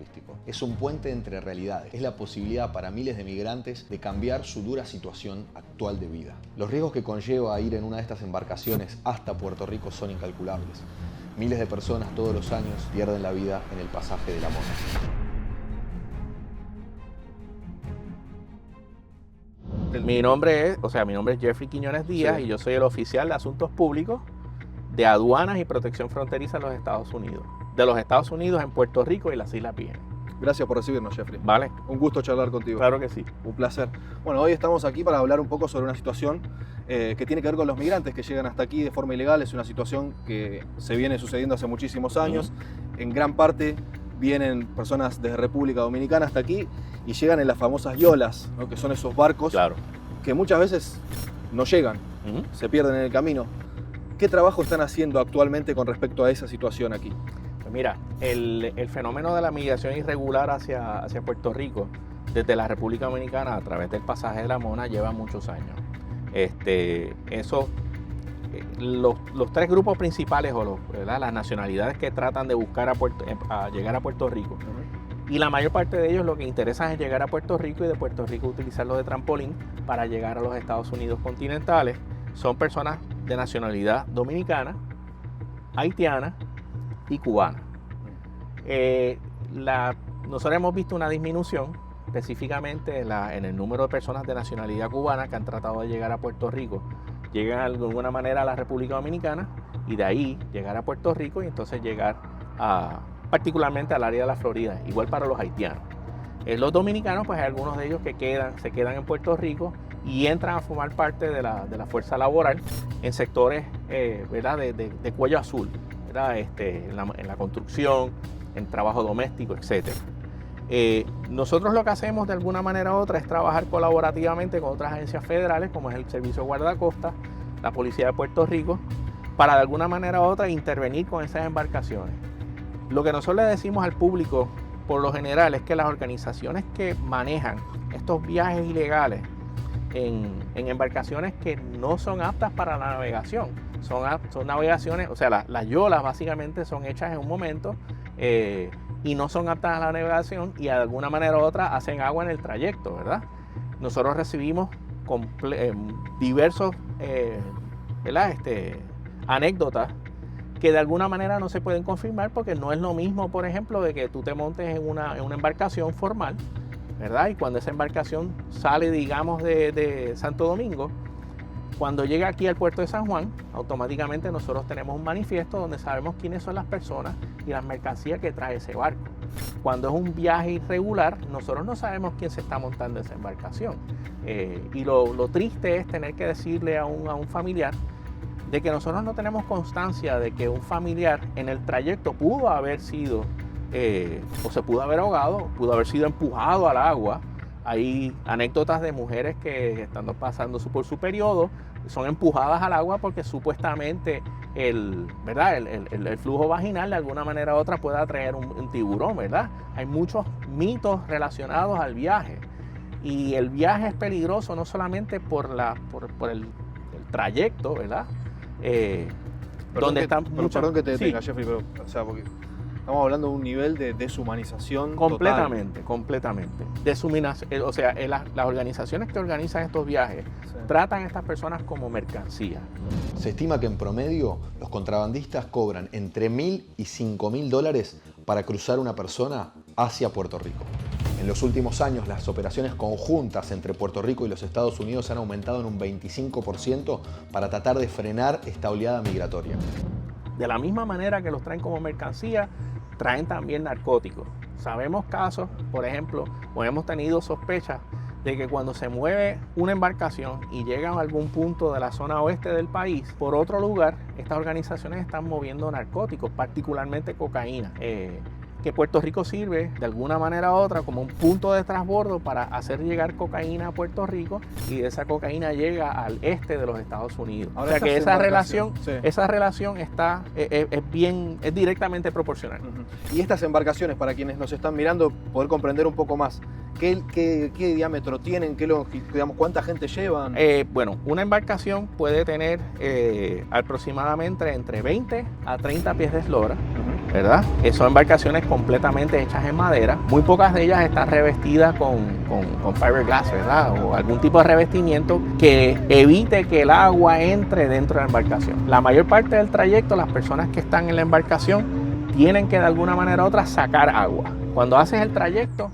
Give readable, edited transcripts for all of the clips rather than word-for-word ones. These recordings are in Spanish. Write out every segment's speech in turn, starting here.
turístico. Es un puente entre realidades. Es la posibilidad para miles de migrantes de cambiar su dura situación actual de vida. Los riesgos que conlleva ir en una de estas embarcaciones hasta Puerto Rico son incalculables. Miles de personas todos los años pierden la vida en el pasaje de la Mona. Mi nombre es Jeffrey Quiñones Díaz, sí, y yo soy el oficial de Asuntos Públicos de Aduanas y Protección Fronteriza de los Estados Unidos. De los Estados Unidos en Puerto Rico y las Islas Vírgenes. Gracias por recibirnos, Jeffrey. Vale. Un gusto charlar contigo. Claro que sí. Un placer. Bueno, hoy estamos aquí para hablar un poco sobre una situación que tiene que ver con los migrantes que llegan hasta aquí de forma ilegal. Es una situación que se viene sucediendo hace muchísimos años. En gran parte vienen personas desde República Dominicana hasta aquí y llegan en las famosas yolas, ¿no? Que son esos barcos, claro, que muchas veces no llegan, se pierden en el camino. ¿Qué trabajo están haciendo actualmente con respecto a esa situación aquí? Pues mira, el fenómeno de la migración irregular hacia Puerto Rico desde la República Dominicana a través del pasaje de la Mona lleva muchos años. Los tres grupos principales las nacionalidades que tratan de buscar a llegar a Puerto Rico, y la mayor parte de ellos lo que interesa es llegar a Puerto Rico y de Puerto Rico utilizarlo de trampolín para llegar a los Estados Unidos continentales, son personas de nacionalidad dominicana, haitiana y cubana. Nosotros hemos visto una disminución específicamente en el número de personas de nacionalidad cubana que han tratado de llegar a Puerto Rico. Llegan de alguna manera a la República Dominicana y de ahí llegar a Puerto Rico y entonces llegar particularmente al área de la Florida, igual para los haitianos. Los dominicanos, pues hay algunos de ellos que se quedan en Puerto Rico y entran a formar parte de la fuerza laboral en sectores ¿verdad? De cuello azul, ¿verdad? En la construcción, en trabajo doméstico, etc. Nosotros lo que hacemos de alguna manera u otra es trabajar colaborativamente con otras agencias federales como es el Servicio de Guardacosta, la Policía de Puerto Rico, para de alguna manera u otra intervenir con esas embarcaciones. Lo que nosotros le decimos al público por lo general es que las organizaciones que manejan estos viajes ilegales en embarcaciones que no son aptas para la navegación, son navegaciones, o sea, las yolas básicamente son hechas en un momento y no son aptas a la navegación y de alguna manera u otra hacen agua en el trayecto, ¿verdad? Nosotros recibimos diversos anécdotas que de alguna manera no se pueden confirmar porque no es lo mismo, por ejemplo, de que tú te montes en una embarcación formal, ¿verdad? Y cuando esa embarcación sale, digamos, de Santo Domingo, cuando llega aquí al puerto de San Juan, automáticamente nosotros tenemos un manifiesto donde sabemos quiénes son las personas y las mercancías que trae ese barco. Cuando es un viaje irregular, nosotros no sabemos quién se está montando esa embarcación. Y lo triste es tener que decirle a un familiar de que nosotros no tenemos constancia de que un familiar en el trayecto pudo haber sido, o se pudo haber ahogado, pudo haber sido empujado al agua. Hay anécdotas de mujeres que estando pasando por su periodo son empujadas al agua porque supuestamente el flujo vaginal de alguna manera u otra puede atraer un tiburón, ¿verdad? Hay muchos mitos relacionados al viaje y el viaje es peligroso no solamente por el trayecto, ¿verdad? Perdón que te detenga, sí, Jeffrey, pero, o sea, porque estamos hablando de un nivel de deshumanización completamente. O sea, las organizaciones que organizan estos viajes tratan a estas personas como mercancía. Se estima que en promedio los contrabandistas cobran entre $1.000 y $5.000 para cruzar una persona hacia Puerto Rico. En los últimos años, las operaciones conjuntas entre Puerto Rico y los Estados Unidos han aumentado en un 25% para tratar de frenar esta oleada migratoria. De la misma manera que los traen como mercancía, traen también narcóticos. Sabemos casos, por ejemplo, o hemos tenido sospechas de que cuando se mueve una embarcación y llega a algún punto de la zona oeste del país, por otro lugar, estas organizaciones están moviendo narcóticos, particularmente cocaína. Que Puerto Rico sirve de alguna manera u otra como un punto de transbordo para hacer llegar cocaína a Puerto Rico y esa cocaína llega al este de los Estados Unidos. Ahora, o sea que esa relación es directamente proporcional. Y estas embarcaciones, para quienes nos están mirando, poder comprender un poco más, ¿qué diámetro tienen? ¿Cuánta gente llevan? Bueno, una embarcación puede tener aproximadamente entre 20 a 30 pies de eslora. ¿verdad? Son embarcaciones completamente hechas en madera. Muy pocas de ellas están revestidas con fiberglass, ¿verdad? O algún tipo de revestimiento que evite que el agua entre dentro de la embarcación. La mayor parte del trayecto, las personas que están en la embarcación tienen que de alguna manera u otra sacar agua. Cuando haces el trayecto,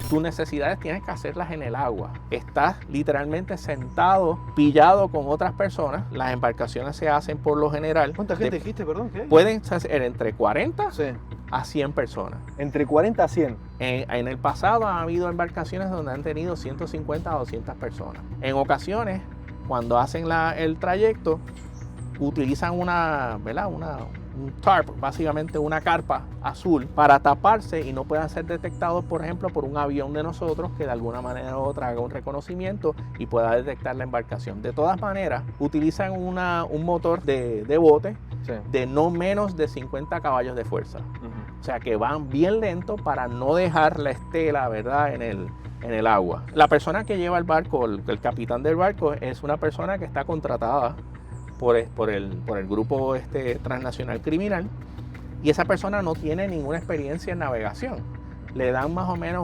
tus necesidades tienes que hacerlas en el agua. Estás literalmente sentado, pillado con otras personas. Las embarcaciones se hacen por lo general. ¿Cuánta gente dijiste, perdón? ¿Qué? Pueden ser entre 40 Sí. a 100 personas. Entre 40 a 100. En el pasado ha habido embarcaciones donde han tenido 150 a 200 personas. En ocasiones, cuando hacen el trayecto, utilizan un tarp, básicamente una carpa azul, para taparse y no puedan ser detectados, por ejemplo, por un avión de nosotros que de alguna manera u otra haga un reconocimiento y pueda detectar la embarcación. De todas maneras, utilizan un motor de bote Sí. de no menos de 50 caballos de fuerza. O sea que van bien lento para no dejar la estela, ¿verdad?, en el agua. La persona que lleva el barco, el capitán del barco, es una persona que está contratada por el grupo transnacional criminal, y esa persona no tiene ninguna experiencia en navegación. Le dan más o menos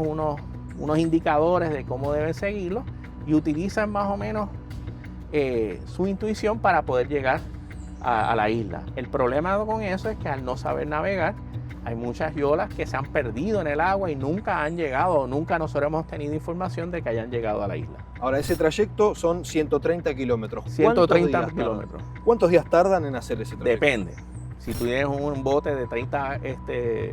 unos indicadores de cómo deben seguirlo y utilizan más o menos su intuición para poder llegar a la isla. El problema con eso es que al no saber navegar, hay muchas yolas que se han perdido en el agua y nunca han llegado, o nunca nosotros hemos tenido información de que hayan llegado a la isla. Ahora, ese trayecto son 130 kilómetros. 130 kilómetros. ¿Cuántos días tardan en hacer ese trayecto? Depende. Si tú tienes un bote de 30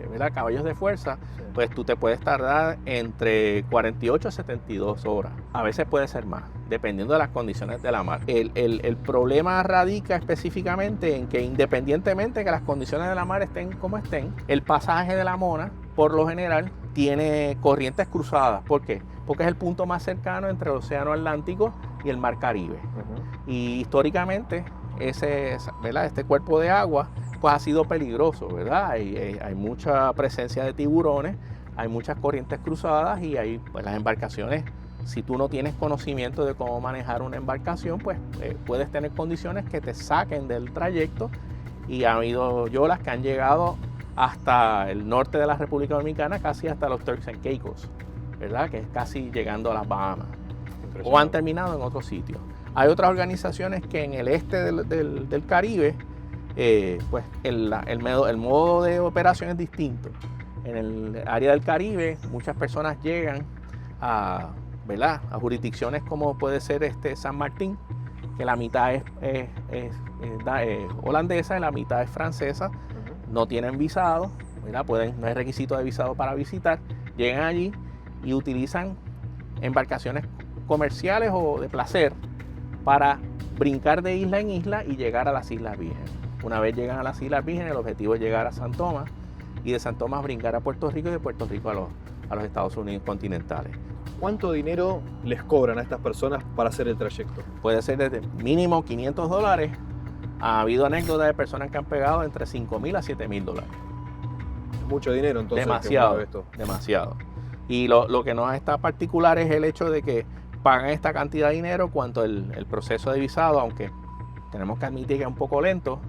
¿verdad?, caballos de fuerza, Sí. pues tú te puedes tardar entre 48 a 72 horas. A veces puede ser más, dependiendo de las condiciones de la mar. El problema radica específicamente en que, independientemente de que las condiciones de la mar estén como estén, el pasaje de la Mona, por lo general, tiene corrientes cruzadas. ¿Por qué? Porque es el punto más cercano entre el Océano Atlántico y el Mar Caribe. Y históricamente, ¿verdad?, este cuerpo de agua pues ha sido peligroso, ¿verdad? Hay mucha presencia de tiburones, hay muchas corrientes cruzadas y hay, pues, las embarcaciones, si tú no tienes conocimiento de cómo manejar una embarcación, pues puedes tener condiciones que te saquen del trayecto, y ha habido yolas que han llegado hasta el norte de la República Dominicana, casi hasta los Turks and Caicos, ¿verdad?, que es casi llegando a las Bahamas, o han terminado en otros sitios. Hay otras organizaciones que en el este del Caribe, pues el modo de operación es distinto. En el área del Caribe, muchas personas llegan ¿verdad?, a jurisdicciones como puede ser San Martín, que la mitad es holandesa y la mitad es francesa. No tienen visado, ¿verdad?, no hay requisito de visado para visitar. Llegan allí y utilizan embarcaciones comerciales o de placer para brincar de isla en isla y llegar a las Islas Vírgenes. Una vez llegan a las Islas Vírgenes, el objetivo es llegar a San Tomás, y de San Tomás brincar a Puerto Rico, y de Puerto Rico a los Estados Unidos continentales. ¿Cuánto dinero les cobran a estas personas para hacer el trayecto? Puede ser desde mínimo $500. Ha habido anécdotas de personas que han pagado entre $5,000 a $7,000. Mucho dinero, entonces. Demasiado, demasiado. Y lo que nos está particular es el hecho de que pagan esta cantidad de dinero cuando el proceso de visado, aunque tenemos que admitir que es un poco lento,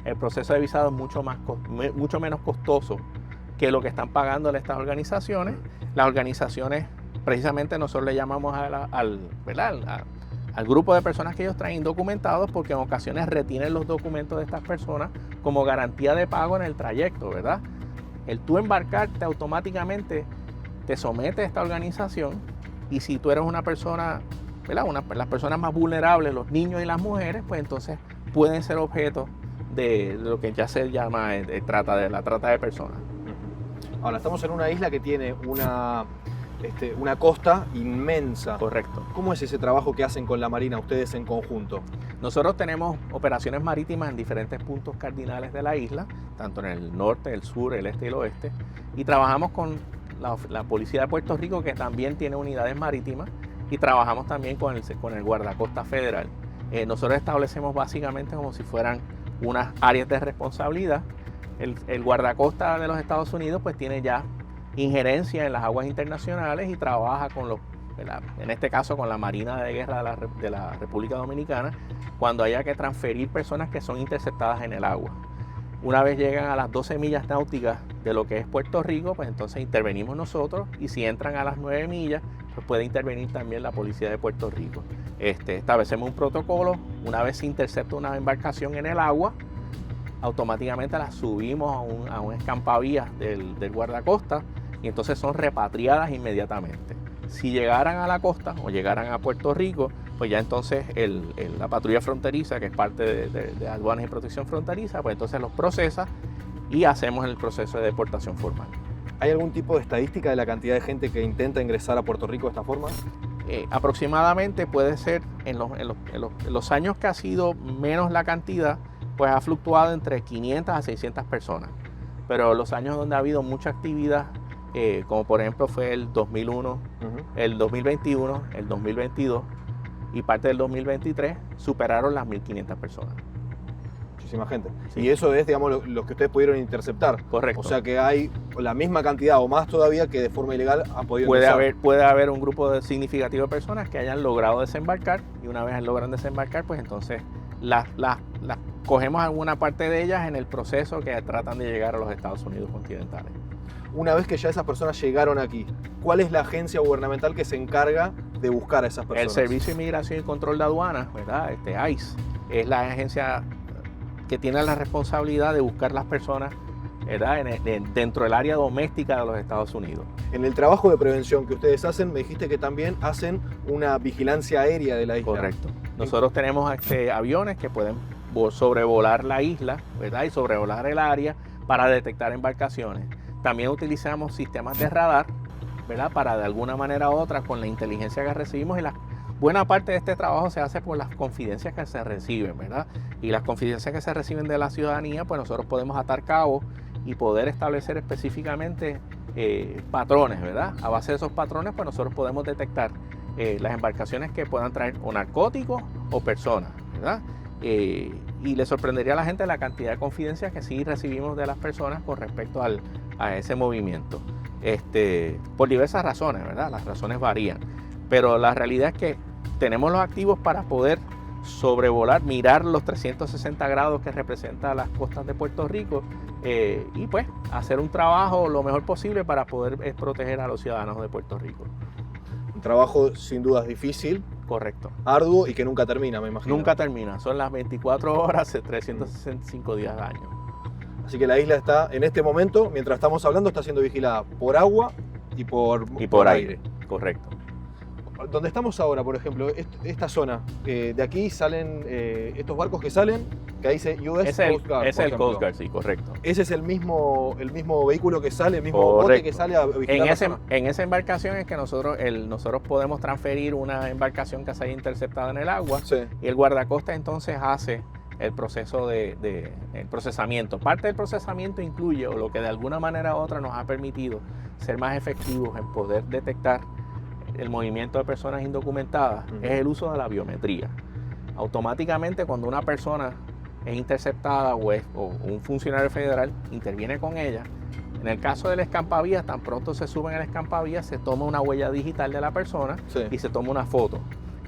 el proceso de visado es mucho menos costoso que lo que están pagando estas organizaciones. Las organizaciones, precisamente nosotros le llamamos al grupo de personas que ellos traen indocumentados, porque en ocasiones retienen los documentos de estas personas como garantía de pago en el trayecto, ¿verdad? El tú embarcarte automáticamente te somete a esta organización, y si tú eres una persona, ¿verdad?, las personas más vulnerables, los niños y las mujeres, pues entonces pueden ser objeto de lo que ya se llama la trata de personas. Ahora, estamos en una isla que tiene una costa inmensa. Correcto. ¿Cómo es ese trabajo que hacen con la Marina ustedes en conjunto? Nosotros tenemos operaciones marítimas en diferentes puntos cardinales de la isla, tanto en el norte, el sur, el este y el oeste, y trabajamos con la Policía de Puerto Rico, que también tiene unidades marítimas, y trabajamos también con el Guardacosta Federal. Nosotros establecemos básicamente como si fueran unas áreas de responsabilidad. El guardacosta de los Estados Unidos pues tiene ya injerencia en las aguas internacionales y trabaja en este caso con la Marina de Guerra de la República Dominicana, cuando haya que transferir personas que son interceptadas en el agua. Una vez llegan a las 12 millas náuticas de lo que es Puerto Rico, pues entonces intervenimos nosotros, y si entran a las 9 millas, pues puede intervenir también la policía de Puerto Rico. Establecemos un protocolo. Una vez se intercepta una embarcación en el agua, automáticamente la subimos a un escampavías del guardacosta, y entonces son repatriadas inmediatamente. Si llegaran a la costa o llegaran a Puerto Rico, pues ya entonces la patrulla fronteriza, que es parte de Aduanas y Protección Fronteriza, pues entonces los procesa y hacemos el proceso de deportación formal. ¿Hay algún tipo de estadística de la cantidad de gente que intenta ingresar a Puerto Rico de esta forma? Aproximadamente puede ser, en los años que ha sido menos la cantidad, pues ha fluctuado entre 500 a 600 personas. Pero los años donde ha habido mucha actividad, como por ejemplo fue el 2001, el 2021, el 2022 y parte del 2023, superaron las 1.500 personas. Muchísima gente. Sí. Y eso es, digamos, lo que ustedes pudieron interceptar. Correcto. O sea que hay la misma cantidad o más todavía que de forma ilegal han podido ingresar. Puede haber un grupo significativo de personas que hayan logrado desembarcar, y una vez logran desembarcar, pues entonces las cogemos alguna parte de ellas en el proceso que tratan de llegar a los Estados Unidos continentales. Una vez que ya esas personas llegaron aquí, ¿cuál es la agencia gubernamental que se encarga de buscar a esas personas? El Servicio de Inmigración y Control de Aduanas, ¿verdad? ICE, es la agencia que tiene la responsabilidad de buscar las personas, ¿verdad?, dentro del área doméstica de los Estados Unidos. En el trabajo de prevención que ustedes hacen, me dijiste que también hacen una vigilancia aérea de la isla. Correcto. Nosotros tenemos aviones que pueden sobrevolar la isla, ¿verdad?, y sobrevolar el área para detectar embarcaciones. También utilizamos sistemas de radar, ¿verdad?, para de alguna manera u otra, con la inteligencia que recibimos, y buena parte de este trabajo se hace por las confidencias que se reciben, ¿verdad? Y las confidencias que se reciben de la ciudadanía, pues nosotros podemos atar cabos y poder establecer específicamente patrones, ¿verdad? A base de esos patrones, pues nosotros podemos detectar las embarcaciones que puedan traer o narcóticos o personas, ¿verdad? Y le sorprendería a la gente la cantidad de confidencias que sí recibimos de las personas con respecto a ese movimiento. Por diversas razones, ¿verdad? Las razones varían. Pero la realidad es que tenemos los activos para poder sobrevolar, mirar los 360 grados que representan las costas de Puerto Rico, y pues hacer un trabajo lo mejor posible para poder proteger a los ciudadanos de Puerto Rico. Un trabajo sin dudas difícil. Correcto. Arduo y que nunca termina, me imagino. Nunca termina, son las 24 horas, 365 días al año. Así que la isla está, en este momento, mientras estamos hablando, está siendo vigilada por agua y por aire. Correcto. Donde estamos ahora, por ejemplo, esta zona, de aquí salen estos barcos que salen, que ahí dice US Coast Guard. Es el Coast Guard, sí, correcto. Ese es el mismo vehículo que sale, el mismo bote que sale a vigilar la zona. En esa embarcación es que nosotros podemos transferir una embarcación que se haya interceptado en el agua, sí, y el guardacosta entonces hace el proceso el procesamiento. Parte del procesamiento incluye, o lo que de alguna manera u otra nos ha permitido ser más efectivos en poder detectar el movimiento de personas indocumentadas, es el uso de la biometría. Automáticamente, cuando una persona es interceptada o un funcionario federal interviene con ella, en el caso del escampavías, tan pronto se suben al escampavías, se toma una huella digital de la persona, sí, y se toma una foto.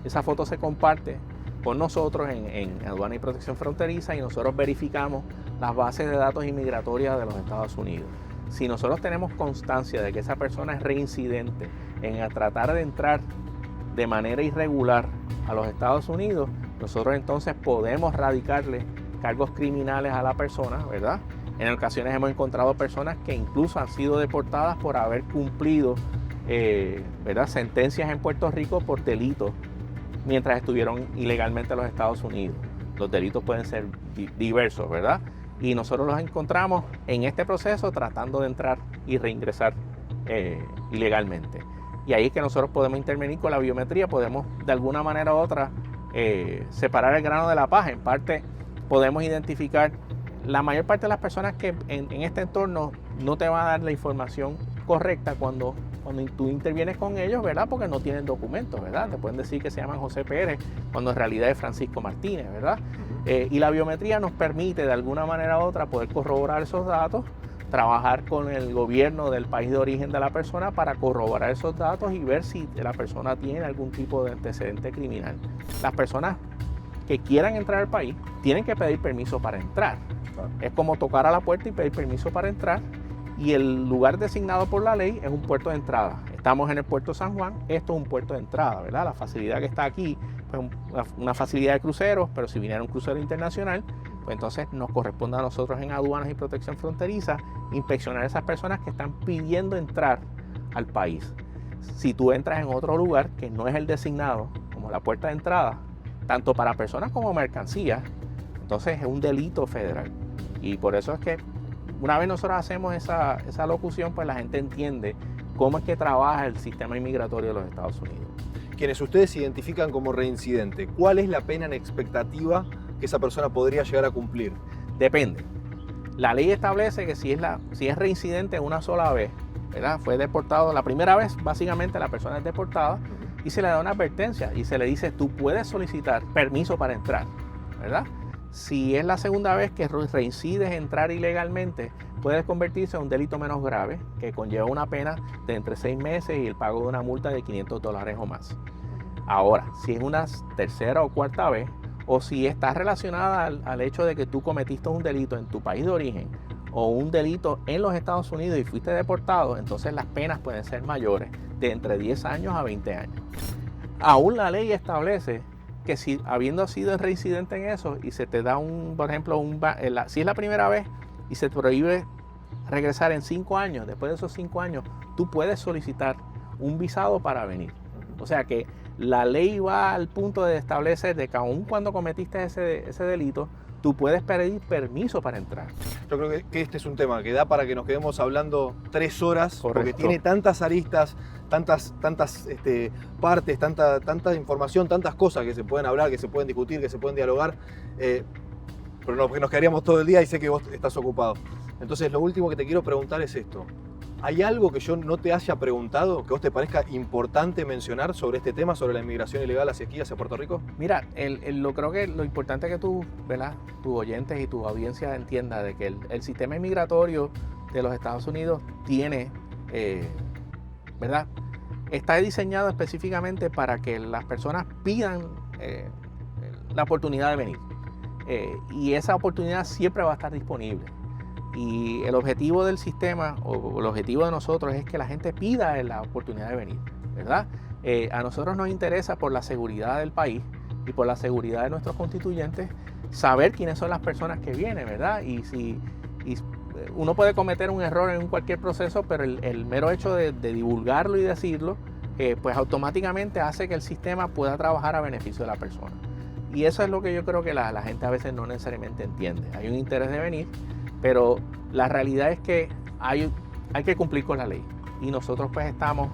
Esa foto se comparte con nosotros en Aduana y Protección Fronteriza, y nosotros verificamos las bases de datos inmigratorias de los Estados Unidos. Si nosotros tenemos constancia de que esa persona es reincidente en tratar de entrar de manera irregular a los Estados Unidos, nosotros entonces podemos radicarle cargos criminales a la persona, ¿verdad? En ocasiones hemos encontrado personas que incluso han sido deportadas por haber cumplido ¿verdad?, sentencias en Puerto Rico por delitos mientras estuvieron ilegalmente en los Estados Unidos. Los delitos pueden ser diversos, ¿verdad? Y nosotros los encontramos en este proceso tratando de entrar y reingresar ilegalmente. Y ahí es que nosotros podemos intervenir con la biometría, podemos de alguna manera u otra separar el grano de la paja. En parte podemos identificar la mayor parte de las personas que en este entorno no te van a dar la información correcta cuando tú intervienes con ellos, ¿verdad? Porque no tienen documentos, ¿verdad? Te pueden decir que se llaman José Pérez cuando en realidad es Francisco Martínez, ¿verdad? Y la biometría nos permite de alguna manera u otra poder corroborar esos datos, trabajar con el gobierno del país de origen de la persona para corroborar esos datos y ver si la persona tiene algún tipo de antecedente criminal. Las personas que quieran entrar al país tienen que pedir permiso para entrar. Claro. Es como tocar a la puerta y pedir permiso para entrar, y el lugar designado por la ley es un puerto de entrada. Estamos en el puerto San Juan, esto es un puerto de entrada, ¿verdad? La facilidad que está aquí, pues una facilidad de cruceros, pero si viniera un crucero internacional, pues entonces nos corresponde a nosotros en aduanas y protección fronteriza inspeccionar a esas personas que están pidiendo entrar al país. Si tú entras en otro lugar que no es el designado como la puerta de entrada, tanto para personas como mercancías, entonces es un delito federal. Y por eso es que una vez nosotros hacemos esa locución, pues la gente entiende cómo es que trabaja el sistema inmigratorio de los Estados Unidos. Quienes ustedes identifican como reincidente, ¿cuál es la pena en expectativa que esa persona podría llegar a cumplir? Depende. La ley establece que si es reincidente una sola vez, ¿verdad? Fue deportado la primera vez, básicamente la persona es deportada y se le da una advertencia y se le dice tú puedes solicitar permiso para entrar, ¿verdad? Si es la segunda vez que reincides entrar ilegalmente, puede convertirse en un delito menos grave que conlleva una pena de entre 6 meses y el pago de una multa de $500 o más. Ahora, si es una tercera o cuarta vez, o si está relacionada al hecho de que tú cometiste un delito en tu país de origen o un delito en los Estados Unidos y fuiste deportado, entonces las penas pueden ser mayores, de entre 10 años a 20 años. Aún la ley establece que si habiendo sido reincidente en eso y se te da por ejemplo, si es la primera vez y se te prohíbe regresar en 5 años, después de esos 5 años, tú puedes solicitar un visado para venir. O sea que la ley va al punto de establecer de que aun cuando cometiste ese delito, tú puedes pedir permiso para entrar. Yo creo que este es un tema que da para que nos quedemos hablando 3 horas, Correcto. Porque tiene tantas aristas, tantas partes, tanta información, tantas cosas que se pueden hablar, que se pueden discutir, que se pueden dialogar, pero nos quedaríamos todo el día y sé que vos estás ocupado. Entonces, lo último que te quiero preguntar es esto. ¿Hay algo que yo no te haya preguntado que a vos te parezca importante mencionar sobre este tema, sobre la inmigración ilegal hacia aquí, hacia Puerto Rico? Mira, creo que lo importante es que tú, ¿verdad? Tus oyentes y tu audiencia entienda de que el sistema inmigratorio de los Estados Unidos tiene, ¿verdad? Está diseñado específicamente para que las personas pidan la oportunidad de venir. Y esa oportunidad siempre va a estar disponible. Y el objetivo del sistema, o el objetivo de nosotros, es que la gente pida la oportunidad de venir, ¿verdad? A nosotros nos interesa, por la seguridad del país y por la seguridad de nuestros constituyentes, saber quiénes son las personas que vienen, ¿verdad? Y uno puede cometer un error en cualquier proceso, pero el mero hecho de divulgarlo y decirlo, pues automáticamente hace que el sistema pueda trabajar a beneficio de la persona. Y eso es lo que yo creo que la gente a veces no necesariamente entiende. Hay un interés de venir, pero la realidad es que hay que cumplir con la ley. Y nosotros pues estamos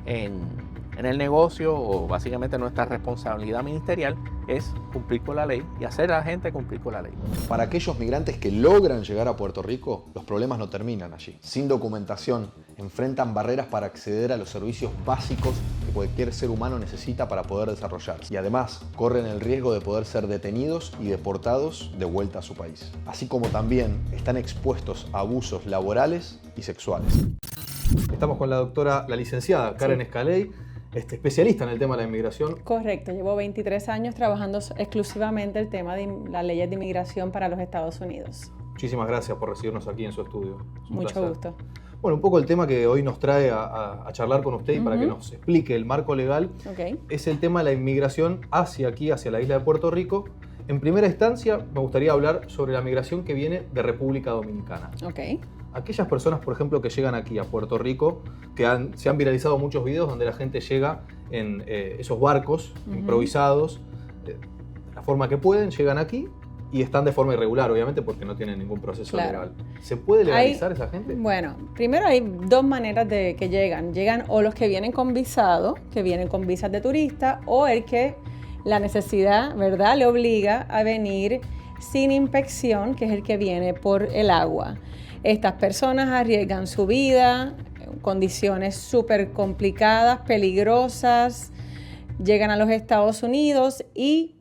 en el negocio, o básicamente nuestra responsabilidad ministerial es cumplir con la ley y hacer a la gente cumplir con la ley. Para aquellos migrantes que logran llegar a Puerto Rico, los problemas no terminan allí. Sin documentación, enfrentan barreras para acceder a los servicios básicos que cualquier ser humano necesita para poder desarrollarse. Y además, corren el riesgo de poder ser detenidos y deportados de vuelta a su país. Así como también están expuestos a abusos laborales y sexuales. Estamos con la licenciada Karen Escaley, especialista en el tema de la inmigración. Correcto, llevo 23 años trabajando exclusivamente el tema de las leyes de inmigración para los Estados Unidos. Muchísimas gracias por recibirnos aquí en su estudio. Mucho gusto. Bueno, un poco el tema que hoy nos trae a charlar con usted y para que nos explique el marco legal, es el tema de la inmigración hacia la isla de Puerto Rico. En primera instancia, me gustaría hablar sobre la migración que viene de República Dominicana. Aquellas personas, por ejemplo, que llegan aquí a Puerto Rico, se han viralizado muchos videos donde la gente llega en esos barcos improvisados, de la forma que pueden, llegan aquí y están de forma irregular, obviamente, porque no tienen ningún proceso legal. ¿Se puede legalizar esa gente? Bueno, primero hay dos maneras de que llegan. Llegan o los que vienen con visado, que vienen con visas de turista, o el que la necesidad, ¿verdad?, le obliga a venir sin inspección, que es el que viene por el agua. Estas personas arriesgan su vida, condiciones súper complicadas, peligrosas, llegan a los Estados Unidos y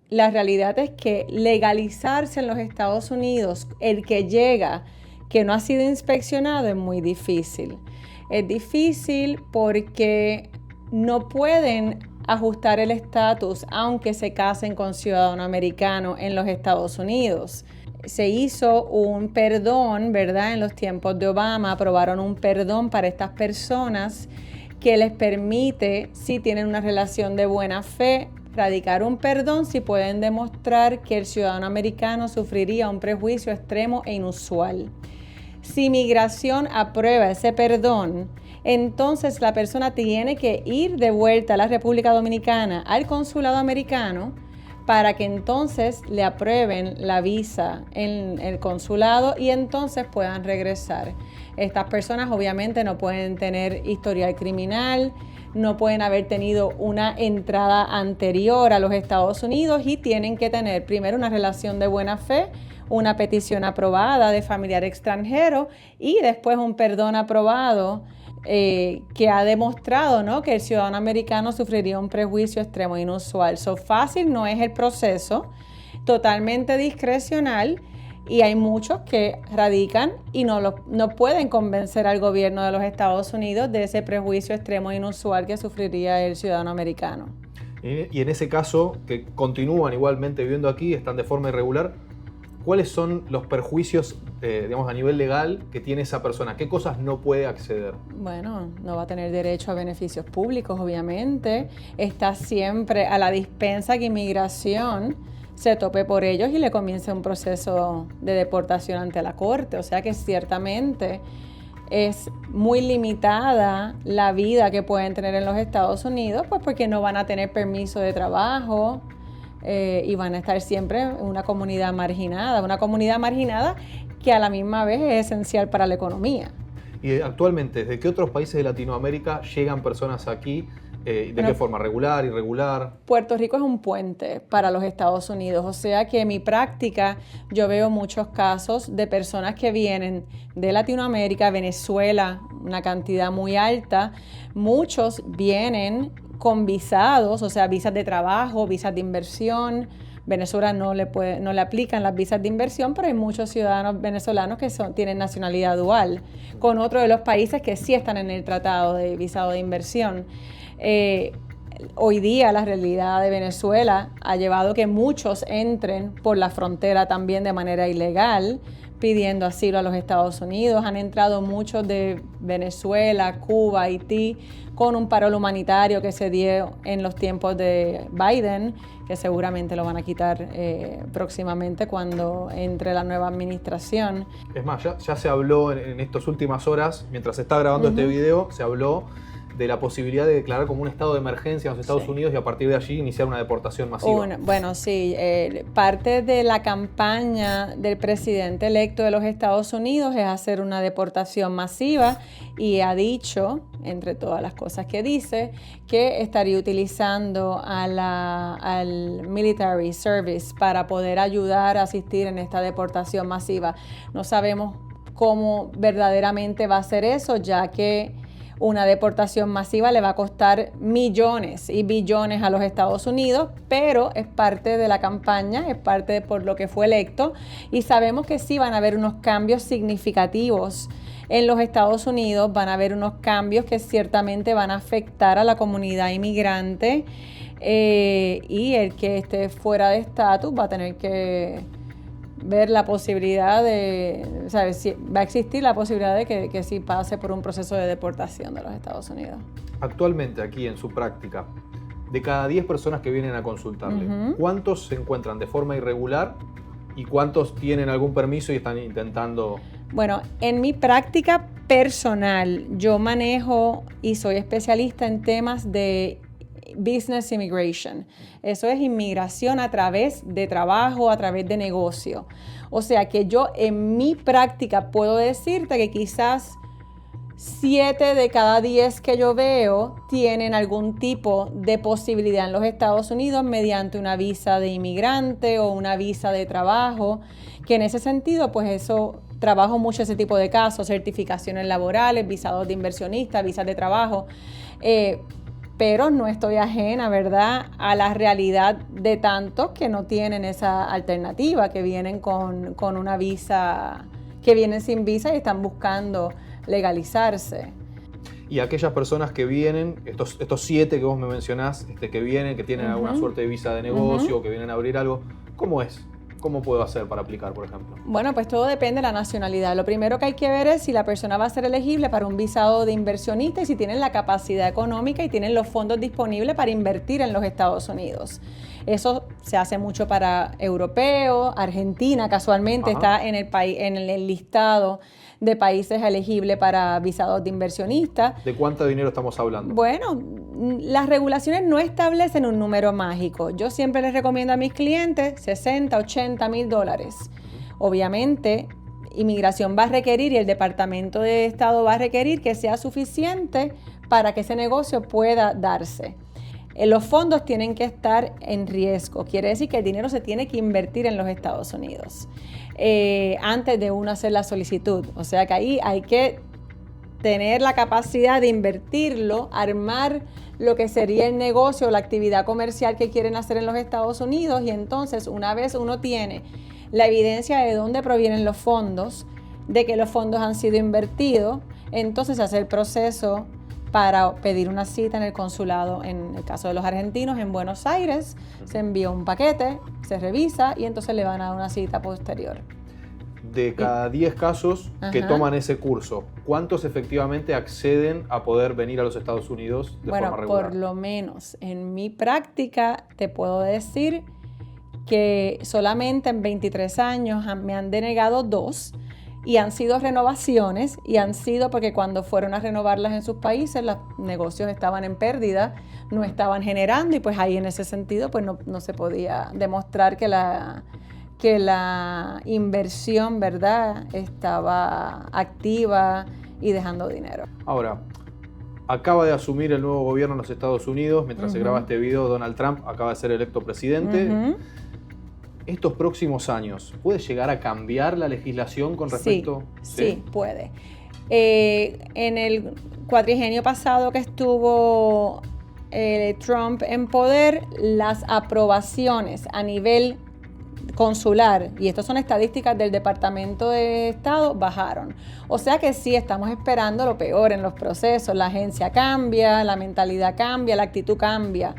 la realidad es que legalizarse en los Estados Unidos, el que llega, que no ha sido inspeccionado, es muy difícil. Es difícil porque no pueden ajustar el estatus aunque se casen con ciudadano americano en los Estados Unidos. se hizo un perdón, ¿verdad? En los tiempos de Obama aprobaron un perdón para estas personas que les permite, si tienen una relación de buena fe, radicar un perdón si pueden demostrar que el ciudadano americano sufriría un prejuicio extremo e inusual. Si migración aprueba ese perdón, entonces la persona tiene que ir de vuelta a la República Dominicana, al consulado americano, para que entonces le aprueben la visa en el consulado y entonces puedan regresar. Estas personas obviamente no pueden tener historial criminal, no pueden haber tenido una entrada anterior a los Estados Unidos y tienen que tener primero una relación de buena fe, una petición aprobada de familiar extranjero y después un perdón aprobado que ha demostrado, ¿no?, que el ciudadano americano sufriría un prejuicio extremo e inusual. Fácil no es el proceso, totalmente discrecional, y hay muchos que radican y no pueden convencer al gobierno de los Estados Unidos de ese prejuicio extremo e inusual que sufriría el ciudadano americano. Y en ese caso, que continúan igualmente viviendo aquí, están de forma irregular, ¿cuáles son los perjuicios, digamos, a nivel legal que tiene esa persona? ¿Qué cosas no puede acceder? Bueno, no va a tener derecho a beneficios públicos, obviamente. Está siempre a la dispensa que inmigración se tope por ellos y le comience un proceso de deportación ante la corte. O sea que ciertamente es muy limitada la vida que pueden tener en los Estados Unidos, pues porque no van a tener permiso de trabajo, y van a estar siempre en una comunidad marginada que a la misma vez es esencial para la economía. Y actualmente, ¿desde qué otros países de Latinoamérica llegan personas aquí? ¿De qué forma? ¿Regular, irregular? Puerto Rico es un puente para los Estados Unidos, o sea que en mi práctica yo veo muchos casos de personas que vienen de Latinoamérica, Venezuela, una cantidad muy alta. Muchos vienen con visados, o sea, visas de trabajo, visas de inversión. Venezuela no le aplican las visas de inversión, pero hay muchos ciudadanos venezolanos que tienen nacionalidad dual con otro de los países que sí están en el tratado de visado de inversión. Hoy día la realidad de Venezuela ha llevado que muchos entren por la frontera también de manera ilegal, pidiendo asilo a los Estados Unidos. Han entrado muchos de Venezuela, Cuba, Haití, con un parol humanitario que se dio en los tiempos de Biden, que seguramente lo van a quitar próximamente cuando entre la nueva administración. Es más, ya se habló en estas últimas horas, mientras se está grabando este video, se habló de la posibilidad de declarar como un estado de emergencia en los Estados Unidos y a partir de allí iniciar una deportación masiva. Bueno, sí, parte de la campaña del presidente electo de los Estados Unidos es hacer una deportación masiva y ha dicho, entre todas las cosas que dice, que estaría utilizando al military service para poder ayudar a asistir en esta deportación masiva. No sabemos cómo verdaderamente va a ser eso, ya que una deportación masiva le va a costar millones y billones a los Estados Unidos, pero es parte de la campaña, es parte por lo que fue electo y sabemos que sí van a haber unos cambios significativos en los Estados Unidos, van a haber unos cambios que ciertamente van a afectar a la comunidad inmigrante y el que esté fuera de estatus va a tener que ver la posibilidad va a existir la posibilidad de que sí pase por un proceso de deportación de los Estados Unidos. Actualmente aquí en su práctica, de cada 10 personas que vienen a consultarle, ¿cuántos se encuentran de forma irregular y cuántos tienen algún permiso y están intentando? Bueno, en mi práctica personal yo manejo y soy especialista en temas de business immigration. Eso es inmigración a través de trabajo, a través de negocio. O sea que yo en mi práctica puedo decirte que quizás 7 de cada 10 que yo veo tienen algún tipo de posibilidad en los Estados Unidos mediante una visa de inmigrante o una visa de trabajo, que en ese sentido, pues eso, trabajo mucho ese tipo de casos, certificaciones laborales, visados de inversionista, visas de trabajo, pero no estoy ajena, ¿verdad?, a la realidad de tantos que no tienen esa alternativa, que vienen con una visa, que vienen sin visa y están buscando legalizarse. Y aquellas personas que vienen, estos 7 que vos me mencionás, que vienen, que tienen alguna suerte de visa de negocio, que vienen a abrir algo, ¿cómo es ¿Cómo puedo hacer para aplicar, por ejemplo? Bueno, pues todo depende de la nacionalidad. Lo primero que hay que ver es si la persona va a ser elegible para un visado de inversionista y si tienen la capacidad económica y tienen los fondos disponibles para invertir en los Estados Unidos. Eso se hace mucho para europeos. Argentina casualmente está en el listado de países elegibles para visados de inversionistas. ¿De cuánto dinero estamos hablando? Bueno, las regulaciones no establecen un número mágico. Yo siempre les recomiendo a mis clientes 60, 80 mil dólares. Obviamente, Inmigración va a requerir y el Departamento de Estado va a requerir que sea suficiente para que ese negocio pueda darse. Los fondos tienen que estar en riesgo. Quiere decir que el dinero se tiene que invertir en los Estados Unidos antes de uno hacer la solicitud. O sea que ahí hay que tener la capacidad de invertirlo, armar lo que sería el negocio o la actividad comercial que quieren hacer en los Estados Unidos y entonces una vez uno tiene la evidencia de dónde provienen los fondos, de que los fondos han sido invertidos, entonces se hace el proceso para pedir una cita en el consulado. En el caso de los argentinos, en Buenos Aires, se envía un paquete, se revisa y entonces le van a dar una cita posterior. De cada 10 casos que toman ese curso, ¿cuántos efectivamente acceden a poder venir a los Estados Unidos de forma regular? Por lo menos en mi práctica te puedo decir que solamente en 23 años me han denegado 2 y han sido renovaciones y han sido porque cuando fueron a renovarlas en sus países los negocios estaban en pérdida, no estaban generando y pues ahí en ese sentido pues no se podía demostrar que la inversión, ¿verdad?, estaba activa y dejando dinero. Ahora, acaba de asumir el nuevo gobierno en los Estados Unidos. Mientras se graba este video, Donald Trump acaba de ser electo presidente. ¿Estos próximos años puede llegar a cambiar la legislación con respecto? Sí, puede. En el cuatrienio pasado que estuvo Trump en poder, las aprobaciones a nivel consular, y estas son estadísticas del Departamento de Estado, bajaron. O sea que sí, estamos esperando lo peor en los procesos. La agencia cambia, la mentalidad cambia, la actitud cambia.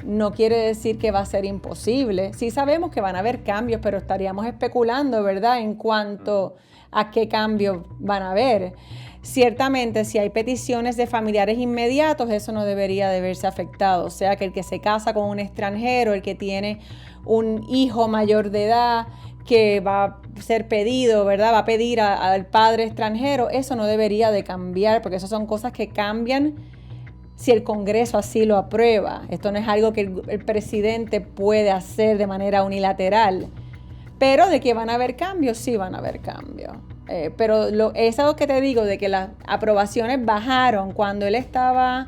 No quiere decir que va a ser imposible. Sí sabemos que van a haber cambios, pero estaríamos especulando, ¿verdad?, en cuanto a qué cambios van a haber. Ciertamente, si hay peticiones de familiares inmediatos, eso no debería de verse afectado. O sea, que el que se casa con un extranjero, el que tiene un hijo mayor de edad que va a ser pedido, ¿verdad?, va a pedir al padre extranjero, eso no debería de cambiar, porque eso son cosas que cambian si el Congreso así lo aprueba. Esto no es algo que el presidente puede hacer de manera unilateral. Pero de que van a haber cambios, sí van a haber cambios. Pero eso que te digo, de que las aprobaciones bajaron cuando él estaba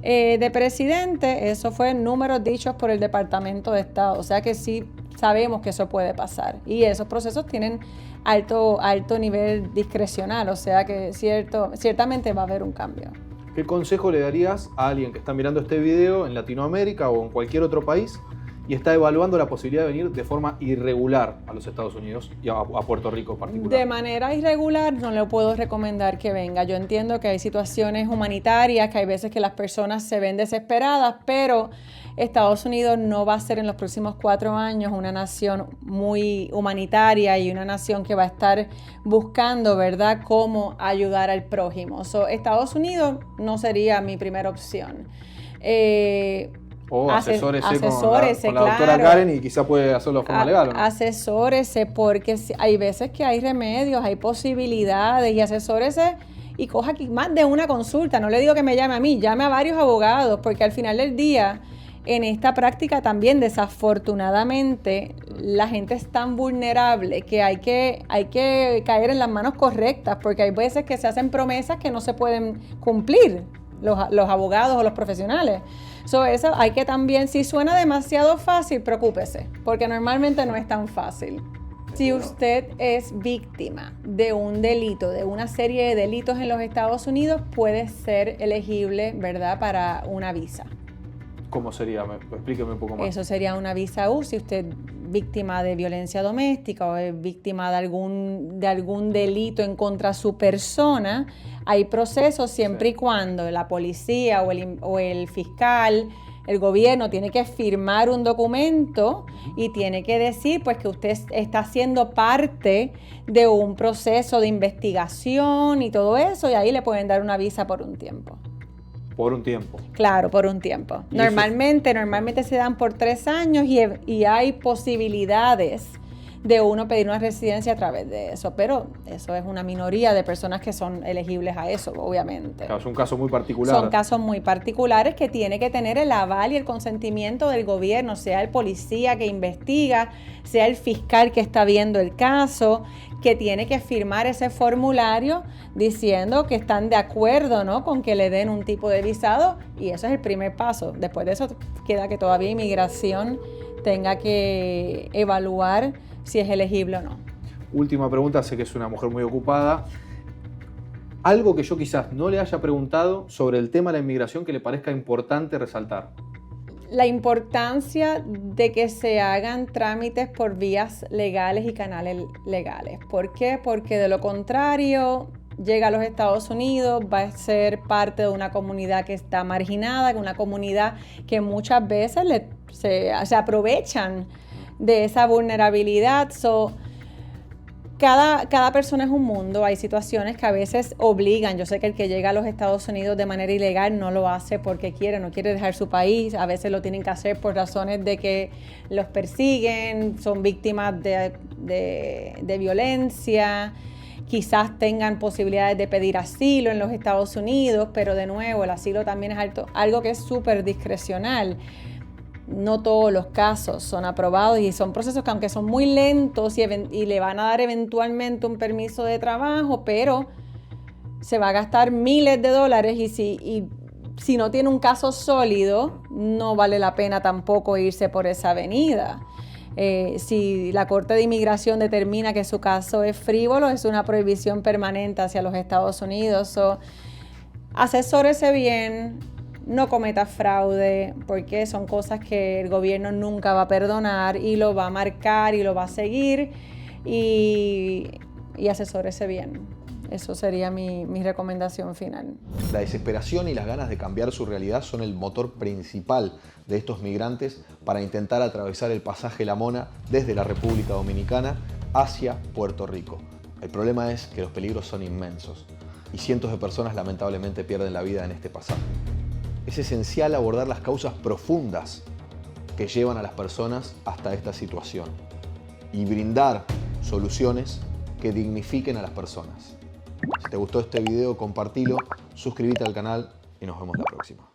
de presidente, eso fue números dichos por el Departamento de Estado. O sea que sí sabemos que eso puede pasar. Y esos procesos tienen alto nivel discrecional. O sea que ciertamente va a haber un cambio. ¿Qué consejo le darías a alguien que está mirando este video en Latinoamérica o en cualquier otro país y está evaluando la posibilidad de venir de forma irregular a los Estados Unidos y a Puerto Rico en particular? De manera irregular no le puedo recomendar que venga. Yo entiendo que hay situaciones humanitarias, que hay veces que las personas se ven desesperadas, pero Estados Unidos no va a ser en los próximos 4 años una nación muy humanitaria y una nación que va a estar buscando, ¿verdad?, cómo ayudar al prójimo. Estados Unidos no sería mi primera opción. O asesórese con la doctora Karen y quizá puede hacerlo de forma legal, ¿o no? Asesórese porque hay veces que hay remedios, hay posibilidades y asesórese y coja aquí más de una consulta. No le digo que me llame a mí, llame a varios abogados porque al final del día en esta práctica también desafortunadamente la gente es tan vulnerable que hay que caer en las manos correctas porque hay veces que se hacen promesas que no se pueden cumplir los abogados o los profesionales. Eso hay que también, si suena demasiado fácil, preocúpese, porque normalmente no es tan fácil. Si usted es víctima de un delito, de una serie de delitos en los Estados Unidos, puede ser elegible, ¿verdad?, para una visa. ¿Cómo sería? Explíqueme un poco más. Eso sería una visa U si usted es víctima de violencia doméstica o es víctima de algún delito en contra de su persona. Hay procesos siempre y cuando la policía o el fiscal el gobierno tiene que firmar un documento y tiene que decir pues que usted está siendo parte de un proceso de investigación y todo eso, y ahí le pueden dar una visa por un tiempo. Por un tiempo. Claro, por un tiempo. ¿Y Normalmente se dan por 3 años y hay posibilidades de uno pedir una residencia a través de eso, pero eso es una minoría de personas que son elegibles a eso, obviamente. Claro, es un caso muy particular. Son casos muy particulares que tiene que tener el aval y el consentimiento del gobierno, sea el policía que investiga, sea el fiscal que está viendo el caso, que tiene que firmar ese formulario diciendo que están de acuerdo, ¿no?, con que le den un tipo de visado, y eso es el primer paso. Después de eso queda que todavía inmigración tenga que evaluar si es elegible o no. Última pregunta, sé que es una mujer muy ocupada. Algo que yo quizás no le haya preguntado sobre el tema de la inmigración que le parezca importante resaltar. La importancia de que se hagan trámites por vías legales y canales legales. ¿Por qué? Porque de lo contrario, llega a los Estados Unidos, va a ser parte de una comunidad que está marginada, una comunidad que muchas veces se aprovechan de esa vulnerabilidad. Cada persona es un mundo. Hay situaciones que a veces obligan. Yo sé que el que llega a los Estados Unidos de manera ilegal no lo hace porque quiere, no quiere dejar su país. A veces lo tienen que hacer por razones de que los persiguen, son víctimas de violencia, quizás tengan posibilidades de pedir asilo en los Estados Unidos, pero de nuevo, el asilo también es algo que es súper discrecional. No todos los casos son aprobados y son procesos que, aunque son muy lentos y le van a dar eventualmente un permiso de trabajo, pero se va a gastar miles de dólares y si no tiene un caso sólido, no vale la pena tampoco irse por esa avenida. Si la Corte de Inmigración determina que su caso es frívolo, es una prohibición permanente hacia los Estados Unidos. Asesórese bien. No cometa fraude, porque son cosas que el gobierno nunca va a perdonar y lo va a marcar y lo va a seguir, y asesórese bien. Eso sería mi recomendación final. La desesperación y las ganas de cambiar su realidad son el motor principal de estos migrantes para intentar atravesar el pasaje La Mona desde la República Dominicana hacia Puerto Rico. El problema es que los peligros son inmensos y cientos de personas lamentablemente pierden la vida en este pasaje. Es esencial abordar las causas profundas que llevan a las personas hasta esta situación y brindar soluciones que dignifiquen a las personas. Si te gustó este video, compartilo, suscríbete al canal y nos vemos la próxima.